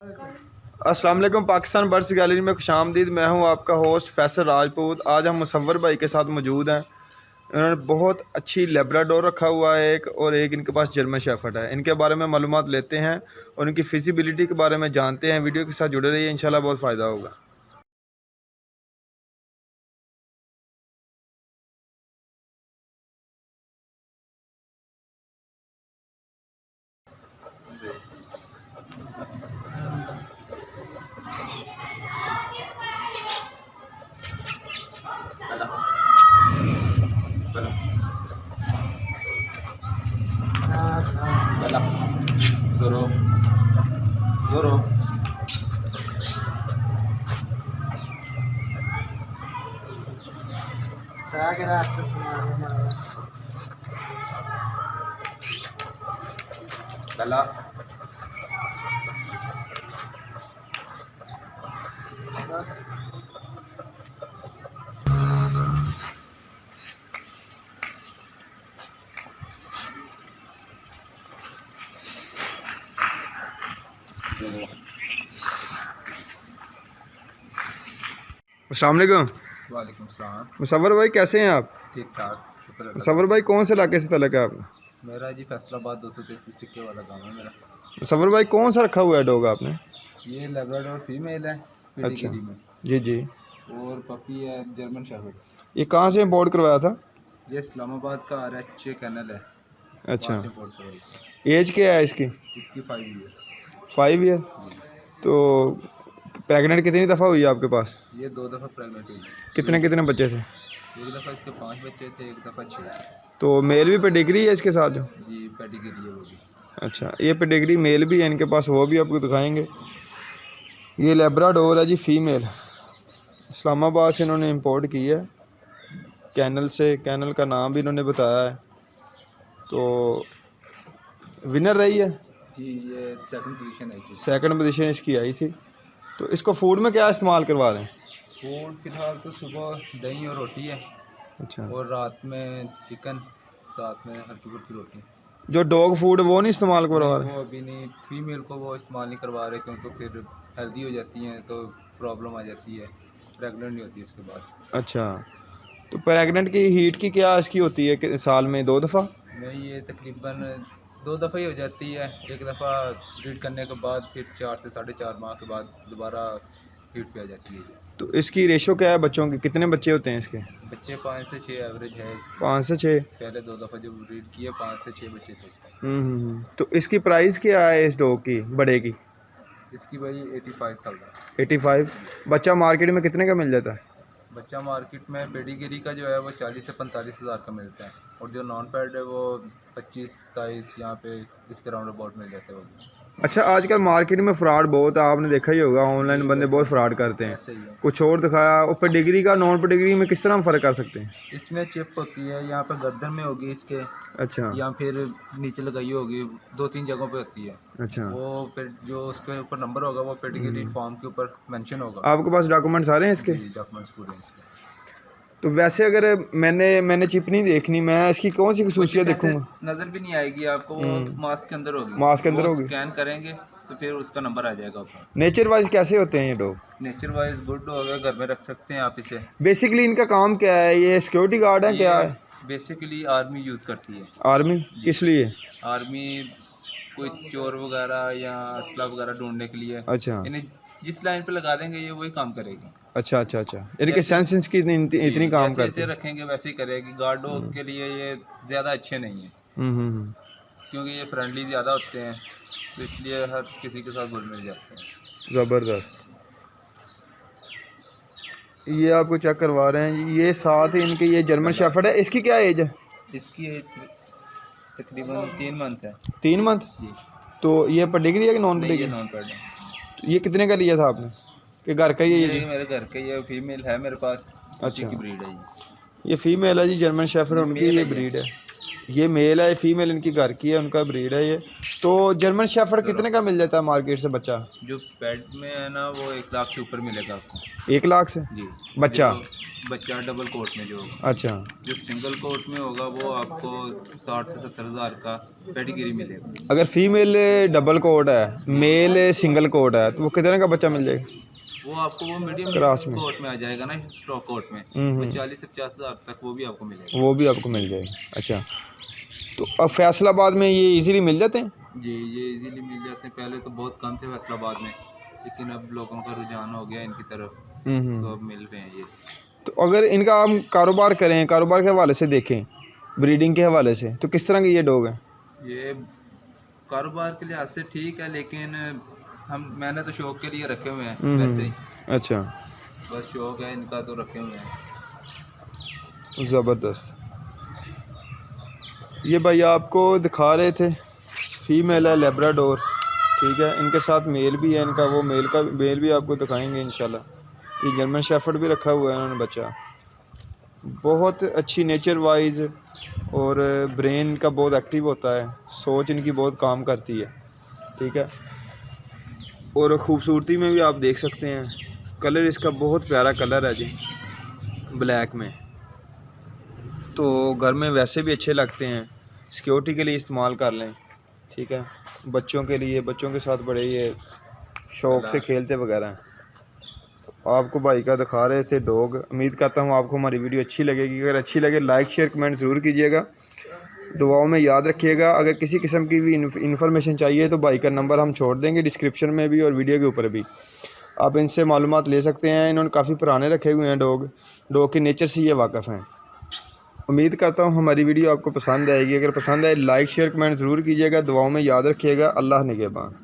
अस्सलाम वालेकुम। Pakistan birds gallery में खुशामदीद। मैं हूं आपका होस्ट फैसल राजपूत। आज हम मुसव्वर भाई के साथ मौजूद हैं। इन्होंने बहुत अच्छी लेब्राडोर रखा हुआ है एक, और एक इनके पास जर्मन शेफर्ड है। इनके बारे में मालूमात लेते हैं और इनकी फिजिबिलिटी के बारे में जानते हैं। वीडियो के साथ जुड़े रहिए, इंशाल्लाह बहुत फ़ायदा होगा। Zoro, Zoro. Bella. अस्सलाम वालेकुम। वालेकुम सलाम। मुसव्वर भाई कैसे हैं आप? ठीक ठाक। मुसव्वर भाई कौन से इलाके से तल्लुक़ है आपका? मेरा जी फैसलाबाद 233 टिक्के वाला गाँव है मेरा। मुसव्वर भाई कौन सा रखा हुआ है डॉग आपने? ये लेब्राडोर फीमेल है अच्छा पेडिग्री में, जी जी। और पपी है जर्मन शेफर्ड। ये कहाँ से इम्पोर्ट करवाया था? ये इस्लामाबाद का RH कैनल है, अच्छा, वहाँ से इम्पोर्ट करवाई। एज क्या है इसकी? इसकी 5 ईयर। 5 ईयर। तो प्रेग्नेंट कितनी दफ़ा हुई है आपके पास? ये 2 दफ़ा प्रेगनेंट हुई। कितने कितने बच्चे थे? एक दफ़ा इसके 5 बच्चे थे, एक दफ़ा 6। तो मेल भी पेडिग्री है इसके साथ जो? जी पेडिग्री है वो भी। अच्छा, ये पेडिग्री मेल भी है इनके पास, वो भी आपको दिखाएंगे। ये लेब्राडोर है जी फीमेल, इस्लामाबाद से इन्होंने इंपोर्ट की है, कैनल से। कैनल का नाम भी इन्होंने बताया है। तो विनर रही है, जी ये सेकंड पोजीशन है जी। सेकंड पोजीशन इसकी आई थी। तो इसको फूड में क्या इस्तेमाल करवा रहे हैं? फूड फिलहाल तो सुबह दही और रोटी है, अच्छा, और रात में चिकन, साथ में हल्की फुल्की रोटी। जो डॉग फूड वो नहीं इस्तेमाल करवा नहीं, रहे? वो अभी नहीं, फीमेल को वो इस्तेमाल नहीं करवा रहे, क्योंकि फिर हेल्दी हो जाती हैं तो प्रॉब्लम आ जाती है, प्रेगनेंट नहीं होती इसके बाद। अच्छा, तो प्रेग्नेंट की हीट की क्या इसकी होती है कि साल में 2 दफ़ा? नहीं, ये तकरीबन 2 दफ़ा ही हो जाती है। एक दफ़ा ब्रीड करने के बाद फिर 4 से 4.5 माह के बाद दोबारा हीट पे आ जाती है। तो इसकी रेशो क्या है बच्चों की? कितने बच्चे होते हैं इसके? बच्चे 5 से 6 एवरेज है इसकी। 5 से 6। पहले 2 दफ़ा जब ब्रीड किए 5 से 6 बच्चे थे इसके। तो इसकी प्राइस क्या है इस डॉग की, बड़े की? इसकी भाई 85 साल का। 85। बच्चा मार्केट में कितने का मिल जाता है? बच्चा मार्केट में पेडिग्री का जो है वो 40 से 45 हज़ार का मिलता है, और जो नॉन पैड है वो 25-27 यहाँ पे इसके राउंड अबाउट मिल जाते हैं वो। अच्छा, आजकल मार्केट में फ्रॉड बहुत है, आपने देखा ही होगा, ऑनलाइन बंदे बहुत फ्रॉड करते हैं। ऐसे ही है। कुछ और दिखाया, और पेडिग्री का नॉन पेडिग्री में किस तरह हम फ़र्क कर सकते हैं? इसमें चिप होती है, यहाँ पर गर्दन में होगी इसके, अच्छा या फिर नीचे लगाई होगी, 2-3 जगहों पे होती है। अच्छा। वो फिर जो उसके ऊपर नंबर होगा वो पेडिग्री फॉर्म के ऊपर मेंशन होगा। आपके पास डॉक्यूमेंट्स आ रहे हैं इसके? डॉक्यूमेंट्स पूरे हैं इसके। तो वैसे अगर मैंने चिप नहीं देखनी, मैं इसकी कौन सी खसूसियत देखूंगा? नज़र भी नहीं आएगी आपको, वो मास्क के अंदर होगी। मास्क के अंदर होगी। स्कैन करेंगे तो फिर उसका नंबर आ जाएगा ऊपर। नेचर वाइज कैसे होते हैं ये डॉग? नेचर वाइज गुड होगा, घर में रख सकते हैं आप इसे। बेसिकली इनका काम क्या है? ये सिक्योरिटी गार्ड है क्या है? बेसिकली आर्मी यूज़ करती है। आर्मी किस लिए? आर्मी कोई चोर वगैरह या असला वगैरह ढूंढने के लिए। अच्छा इन्हें जिस लाइन पे लगा देंगे ये वही काम करेगी। अच्छा अच्छा अच्छा, यानी कि सेंस की इतनी काम जैसे करती इसे है। रखेंगे वैसे ही करेगी। गार्ड डॉग के लिए ये ज़्यादा अच्छे नहीं है, हम्म। क्योंकि ये फ्रेंडली ज़्यादा होते हैं, तो इसलिए हर किसी के साथ घुल मिल जाते हैं। ज़बरदस्त। ये आपको चेक करवा रहे हैं जी, ये साथ ही इनके ये जर्मन शेफर्ड है। इसकी क्या एज है? इसकी तकरीबन 3 मंथ है। 3 मंथ। जी। तो ये पेडिग्री है कि नॉन नहीं, ये पेडिग्री? नॉन पैड है। तो ये कितने का लिया था आपने, कि घर का ही है ये जी? मेरे घर के, ये फीमेल है मेरे पास, उसी अच्छा, की ब्रीड है ये। ये फीमेल है जी, जर्मन शेफर्ड ये उनकी मेल ये है ये। ब्रीड है। ये मेल है, फीमेल इनकी घर की है, उनका ब्रीड है ये। तो जर्मन शेफर्ड कितने का मिल जाता है मार्केट से बच्चा? जो पेट में है ना वो 1 लाख से ऊपर मिलेगा आपको। 1 लाख से जी। बच्चा? बच्चा डबल कोट में जो होगा। अच्छा। जो सिंगल कोट में होगा वो आपको 60 से 70 हज़ार का पेडिग्री मिलेगा। अगर फीमेल डबल कोट है, मेल सिंगल कोट है, तो वो कितने का बच्चा मिल जाएगा? वो आपको वो मीडियम क्रॉस में कोट में आ जाएगा ना, स्टॉक कोट में, वो 40 से 50 हज़ार तक वो भी आपको मिलेगा। वो भी आपको मिल जाएगा। अच्छा, तो अब फैसलाबाद में ये इजीली मिल जाते हैं? जी, ये इजीली मिल जाते हैं। पहले तो बहुत कम थे फैसलाबाद में, लेकिन अब लोगों का रुझान हो गया इनकी तरफ, तो अब मिल रहे हैं ये। तो अगर इनका हम कारोबार करें, कारोबार के हवाले से देखें, ब्रीडिंग के हवाले से, तो किस तरह के ये डॉग हैं? ये कारोबार के लिहाज से ठीक है, लेकिन मैंने तो शौक के लिए रखे हुए हैं वैसे ही। अच्छा, बस शौक है इनका तो रखे हुए हैं। ज़बरदस्त। ये भाई आपको दिखा रहे थे, फीमेल है लेब्राडोर, ठीक है। इनके साथ मेल भी है इनका, वो मेल भी आपको दिखाएंगे इंशाल्लाह। ये जर्मन शेफर्ड भी रखा हुआ है इन्होंने बच्चा। बहुत अच्छी नेचर वाइज और ब्रेन का बहुत एक्टिव होता है, सोच इनकी बहुत काम करती है, ठीक है। और ख़ूबसूरती में भी आप देख सकते हैं, कलर इसका बहुत प्यारा कलर है जी, ब्लैक में। तो घर में वैसे भी अच्छे लगते हैं, सिक्योरिटी के लिए इस्तेमाल कर लें, ठीक है। बच्चों के लिए, बच्चों के साथ बड़े ये शौक़ से खेलते वगैरह हैं। तो आपको भाई का दिखा रहे थे डॉग। उम्मीद करता हूँ आपको हमारी वीडियो अच्छी लगेगी। अगर अच्छी लगे लाइक शेयर कमेंट ज़रूर कीजिएगा, दुआओं में याद रखिएगा। अगर किसी किस्म की भी इन्फॉर्मेशन चाहिए तो भाई का नंबर हम छोड़ देंगे डिस्क्रिप्शन में भी और वीडियो के ऊपर भी, आप इनसे मालूमात ले सकते हैं। इन्होंने काफ़ी पुराने रखे हुए हैं डॉग के नेचर से ये वाकिफ़ हैं। उम्मीद करता हूँ हमारी वीडियो आपको पसंद आएगी। अगर पसंद आए लाइक शेयर कमेंट ज़रूर कीजिएगा, दुआओं में याद रखिएगा। अल्लाह निगहबान।